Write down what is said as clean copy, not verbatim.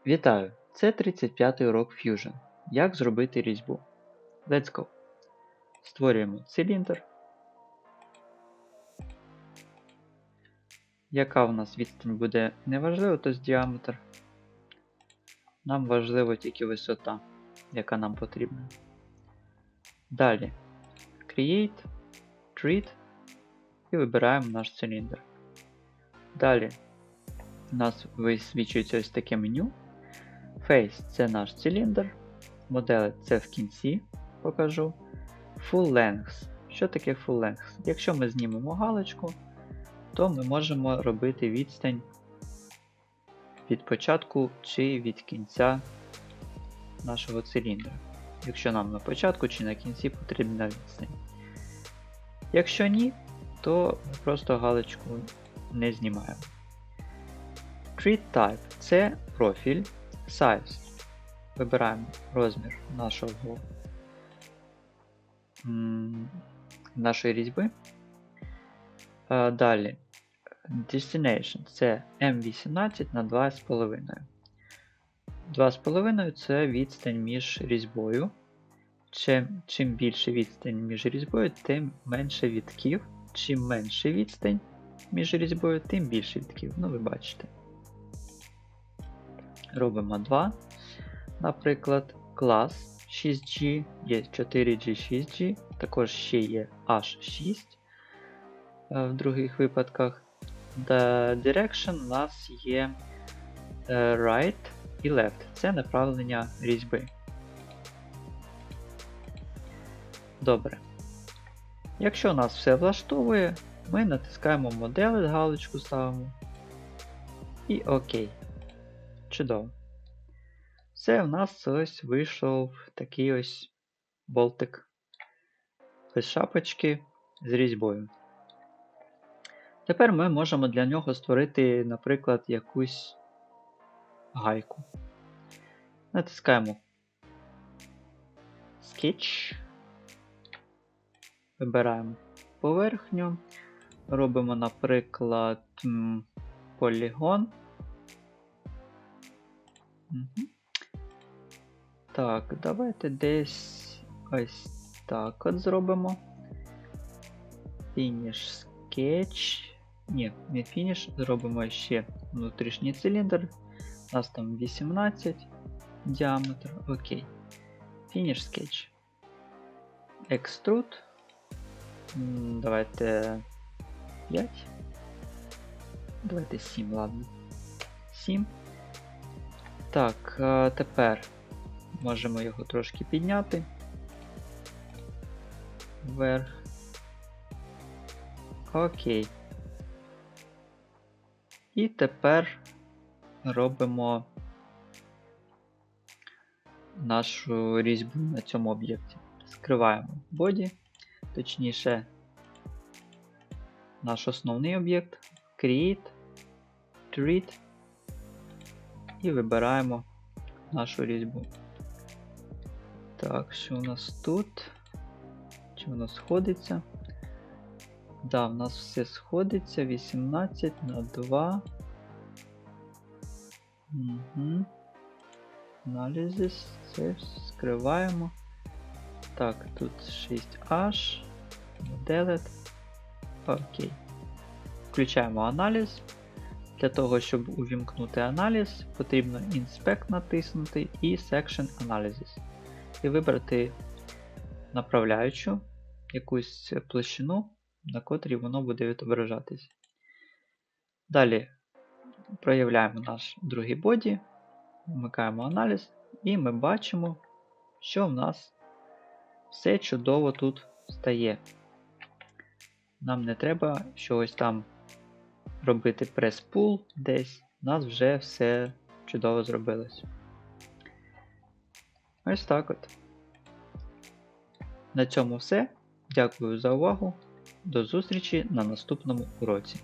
Вітаю! Це 35-й урок Fusion. Як зробити різьбу? Let's go! Створюємо циліндр. Яка в нас відстань буде неважливо, тобто діаметр. Нам важливо тільки висота, яка нам потрібна. Далі Create, Treat і вибираємо наш циліндр. Далі у нас висвічується ось таке меню. Face – це наш циліндр. Модель – це в кінці покажу. Full Length. Що таке Full Length? Якщо ми знімемо галочку, то ми можемо робити відстань від початку чи від кінця нашого циліндра. Якщо нам на початку чи на кінці потрібна відстань. Якщо ні, то ми просто галочку не знімаємо. Treat Type – це профіль. Size. Вибираємо розмір нашої різьби. Далі Destination це M18 на 2,5. 2,5 це відстань між різьбою. Чим більше відстань між різьбою, тим менше вітків. Чим менше відстань між різьбою, тим більше вітків. Ну, ви бачите. Робимо 2. Наприклад, клас 6G, є 4G, 6G, також ще є H6 в других випадках. Direction у нас є right і left. Це направлення різьби. Добре. Якщо нас все влаштовує, ми натискаємо модель, галочку ставимо. І ОК. Чудово. Це в нас ось вийшов такий ось болтик без шапочки з різьбою. Тепер ми можемо для нього створити, наприклад, якусь гайку. Натискаємо Sketch. Вибираємо поверхню. Робимо, наприклад, полігон. Так, давайте десь ось так от зробимо. Finish Sketch. Ні, не Finish, зробимо ще внутрішній циліндр. У нас там 18 діаметр. Окей. Finish Sketch. Extrude. Давайте 5. Давайте 7, ладно. 7. Так, тепер можемо його трошки підняти вверх. Окей. І тепер робимо нашу різьбу на цьому об'єкті. Скриваємо body, точніше наш основний об'єкт, Create, Treat і вибираємо нашу різьбу. Так, що у нас тут? Чи воно сходиться? Да, в нас все сходиться. 18 на 2. Analysis. Це скриваємо. Так, тут 6H. Delete. Окей. Включаємо аналіз. Для того, щоб увімкнути аналіз, потрібно Inspect натиснути і Section Analysis. І вибрати направляючу якусь площину, на котрій воно буде відображатись. Далі проявляємо наш другий боді, вмикаємо аналіз, і ми бачимо, що в нас все чудово тут стає. Нам не треба щось там робити прес-пул десь, у нас вже все чудово зробилось. Ось так от. На цьому все. Дякую за увагу. До зустрічі на наступному уроці.